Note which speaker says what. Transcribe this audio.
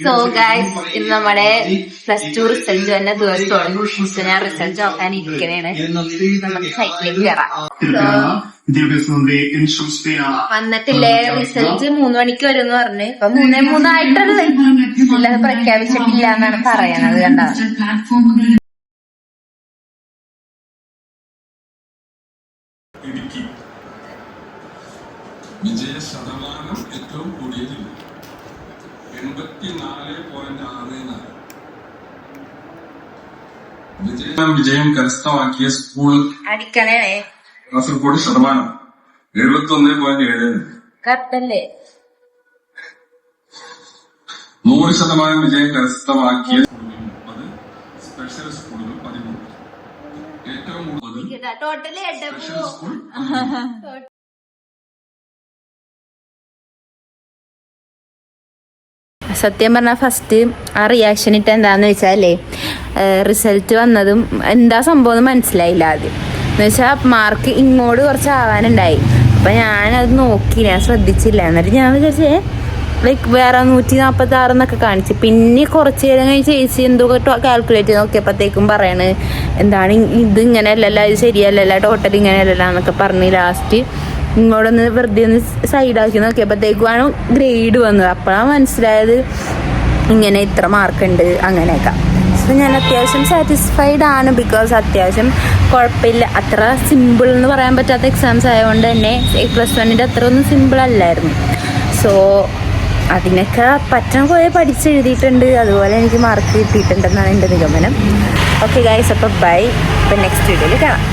Speaker 1: So guys, ഇന്ന് നമ്മുടെ +2 result തന്നെ ദിവസമാണ്. ഞാൻ റിസൾട്ട് നോക്കാൻ ഇരിക്കണേണ്. നമുക്ക് സൈറ്റിലേക്ക് കയറാം. വന്നിട്ടില്ലേ? റിസൾട്ട് 3 മണിക്ക് വരും എന്ന് പറഞ്ഞ്. ഇപ്പൊ 3:03 ആയിട്ടുള്ളത്. അല്ലാതെ പ്രഖ്യാപിച്ചിട്ടില്ല എന്നാണ് പറയണത്. കണ്ടോ?
Speaker 2: വിജയ ശതമാനം ഏറ്റവും കൂടിയത് 84.64. വിജയം കരസ്ഥമാക്കിയ സ്കൂൾ
Speaker 1: അടിക്കണേ.
Speaker 2: കാസർഗോഡ് ശതമാനം 71.7.
Speaker 1: കറക്റ്റല്ലേ?
Speaker 2: 100% വിജയം കരസ്ഥമാക്കിയ 30, സ്പെഷ്യൽ സ്കൂളുകൾ 13. ഏറ്റവും കൂടുതൽ സ്പെഷ്യൽ സ്കൂൾ.
Speaker 1: സത്യം പറഞ്ഞാൽ ഫസ്റ്റ് ആ റിയാക്ഷൻ ഇട്ട് എന്താന്ന് വെച്ചാലേ, റിസൾട്ട് വന്നതും എന്താ സംഭവം എന്ന് മനസ്സിലായില്ല ആദ്യം. എന്ന് വെച്ചാൽ മാർക്ക് ഇങ്ങോട്ട് കുറച്ച് ആവാനുണ്ടായി. അപ്പം ഞാനത് നോക്കി, ഞാൻ ശ്രദ്ധിച്ചില്ല. എന്നിട്ട് ഞാൻ വിചാരിച്ചേ ലൈക്ക് വേറെ 146 എന്നൊക്കെ കാണിച്ചു. പിന്നെ കുറച്ച് നേരം കഴിഞ്ഞ് ചേച്ചി എന്തോ കാൽക്കുലേറ്റ് ചെയ്ത് നോക്കിയപ്പോഴത്തേക്കും പറയണ് എന്താണ് ഇത് ഇങ്ങനെ അല്ലല്ല, ഇത് ശരിയല്ലല്ല, ടോട്ടൽ ഇങ്ങനെ അല്ലല്ല എന്നൊക്കെ പറഞ്ഞ് ലാസ്റ്റ് ഇങ്ങോട്ടൊന്ന് വെറുതെ ഒന്ന് സൈഡാക്കി നോക്കിയപ്പോഴത്തേക്കുമാണ് ഗ്രേഡ് വന്നത്. അപ്പോഴാണ് മനസ്സിലായത് ഇങ്ങനെ ഇത്ര മാർക്കുണ്ട് അങ്ങനെയൊക്കെ. സോ ഞാൻ അത്യാവശ്യം സാറ്റിസ്ഫൈഡ് ആണ്. ബിക്കോസ് അത്യാവശ്യം കുഴപ്പമില്ല. അത്ര സിമ്പിൾ എന്ന് പറയാൻ പറ്റാത്ത എക്സാംസ് ആയതുകൊണ്ട് തന്നെ +1 അത്ര ഒന്നും സിമ്പിൾ അല്ലായിരുന്നു. സോ അതിനൊക്കെ പറ്റാൻ പോയി പഠിച്ചെഴുതിയിട്ടുണ്ട്. അതുപോലെ എനിക്ക് മാർക്ക് കിട്ടിയിട്ടുണ്ടെന്നാണ് എൻ്റെ നിഗമനം. ഓക്കെ ഗൈസ്, അപ്പോൾ ബൈ. ഇപ്പം നെക്സ്റ്റ് വീഡിയോയിൽ കാണാം.